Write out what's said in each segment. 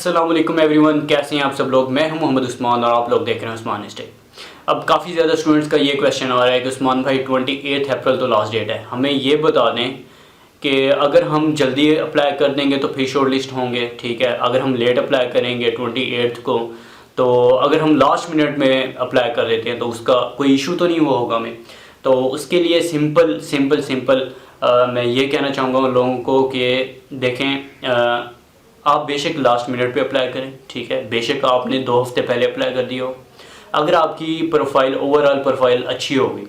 अस्सलाम वालेकुम एवरीवन, कैसे हैं आप सब लोग। मैं हूं मोहम्मद उस्मान और आप लोग देख रहे हैं UsmanisTic। अब काफ़ी ज़्यादा स्टूडेंट्स का ये क्वेश्चन आ रहा है कि उस्मान भाई 28 अप्रैल तो लास्ट डेट है, हमें ये बता दें कि अगर हम जल्दी अप्लाई कर देंगे तो फिर शॉर्ट लिस्ट होंगे, ठीक है। अगर हम लेट अप्लाई करेंगे 28 को, तो अगर हम लास्ट मिनट में अप्लाई कर देते हैं तो उसका कोई इशू तो नहीं हुआ होगा हमें। तो उसके लिए सिंपल मैं ये कहना चाहूँगा उन लोगों को कि देखें, आप बेशक लास्ट मिनट पे अप्लाई करें, ठीक है। बेशक आपने 2 हफ्ते पहले अप्लाई कर दिया हो, अगर आपकी प्रोफाइल ओवरऑल प्रोफाइल अच्छी होगी,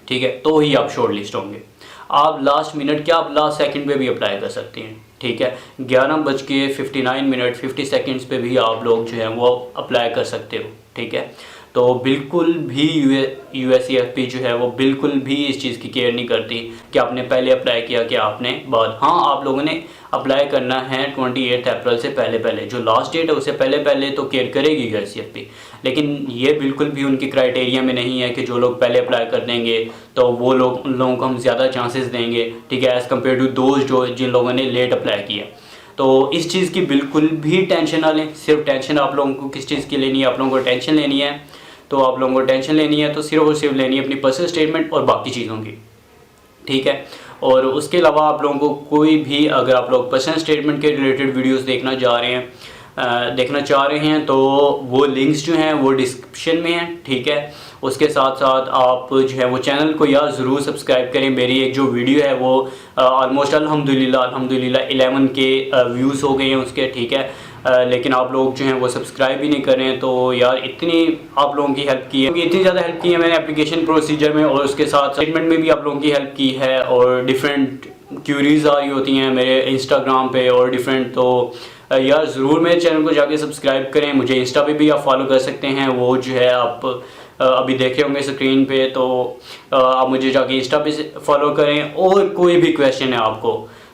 ठीक है, तो ही आप शॉर्ट लिस्ट होंगे। आप लास्ट मिनट क्या, आप लास्ट सेकंड पे भी अप्लाई कर सकते हैं, ठीक है। 11:59 50 सेकंड्स पे भी आप लोग जो है वो अप्लाई कर सकते हो, ठीक है। तो बिल्कुल भी USEFP जो है वो बिल्कुल भी इस चीज़ की केयर नहीं करती कि आपने पहले अप्लाई किया कि आपने बाद। हाँ, आप लोगों ने अप्लाई करना है 28 अप्रैल से पहले, जो लास्ट डेट है उससे पहले तो केयर करेगी USEFP, लेकिन ये बिल्कुल भी उनकी क्राइटेरिया में नहीं है कि जो लोग पहले अप्लाई कर देंगे तो वो लोग, उन लोगों को हम ज़्यादा चांसेस देंगे, ठीक है, एज़ कम्पेयर टू दोज जो जिन लोगों ने लेट अप्लाई किया। तो इस चीज़ की बिल्कुल भी टेंशन ना लें। सिर्फ टेंशन आप लोगों को किस चीज़ की लेनी है, आप लोगों को टेंशन लेनी है, तो आप लोगों को टेंशन लेनी है तो सिर्फ और सिर्फ लेनी है अपनी पर्सनल स्टेटमेंट और बाकी चीज़ों की, ठीक है। और उसके अलावा आप लोगों को कोई भी, अगर आप लोग पर्सनल स्टेटमेंट के रिलेटेड वीडियोस देखना चाह रहे हैं तो वो लिंक्स जो हैं वो डिस्क्रिप्शन में हैं, ठीक है। उसके साथ साथ आप जो है वो चैनल को यार ज़रूर सब्सक्राइब करें। मेरी एक जो वीडियो है वो ऑलमोस्ट अल्हम्दुलिल्लाह 11 के व्यूज़ हो गए हैं उसके, ठीक है। लेकिन आप लोग जो हैं वो सब्सक्राइब ही नहीं कर रहे हैं, तो यार इतनी आप लोगों की हेल्प की है, क्योंकि इतनी ज़्यादा हेल्प की है मैंने एप्लीकेशन प्रोसीजर में, और उसके साथ स्टेटमेंट में भी आप लोगों की हेल्प की है, और डिफरेंट क्यूरीज आ रही होती हैं मेरे इंस्टाग्राम पे और डिफरेंट। तो यार ज़रूर मेरे चैनल को जाके सब्सक्राइब करें। मुझे इंस्टा पे भी आप फॉलो कर सकते हैं, वो जो है आप अभी देखे होंगे स्क्रीन पे, तो आप मुझे जाके इंस्टा पे फॉलो करें। और कोई भी क्वेश्चन है आपको,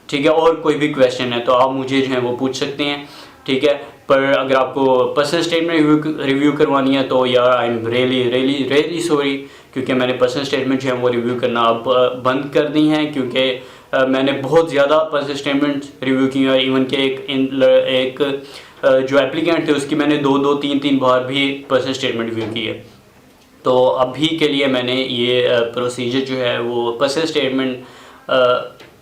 ठीक है, और कोई भी क्वेश्चन है तो आप मुझे जो है वो पूछ सकते हैं, ठीक है। पर अगर आपको पर्सनल स्टेटमेंट रिव्यू करवानी है तो यार आई एम रियली सॉरी, क्योंकि मैंने पर्सनल स्टेटमेंट जो है वो रिव्यू करना अब बंद कर दी हैं, क्योंकि मैंने बहुत ज़्यादा पर्सनल स्टेटमेंट रिव्यू की है। इवन के एक जो एप्लीकेंट थे उसकी मैंने 2-3 बार भी पर्सनल स्टेटमेंट रिव्यू की है। तो अभी के लिए मैंने ये प्रोसीजर जो है वो पर्सनल स्टेटमेंट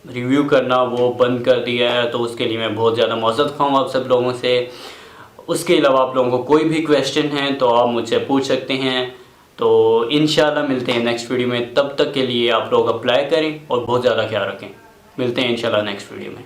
रिव्यू करना वो बंद कर दिया है, तो उसके लिए मैं बहुत ज़्यादा मौजूद ख़्वाह हूँ आप सब लोगों से। उसके अलावा आप लोगों को कोई भी क्वेश्चन है तो आप मुझसे पूछ सकते हैं। तो इंशाल्लाह मिलते हैं नेक्स्ट वीडियो में, तब तक के लिए आप लोग अप्लाई करें और बहुत ज़्यादा ख्याल रखें। मिलते हैं इंशाल्लाह नेक्स्ट वीडियो में।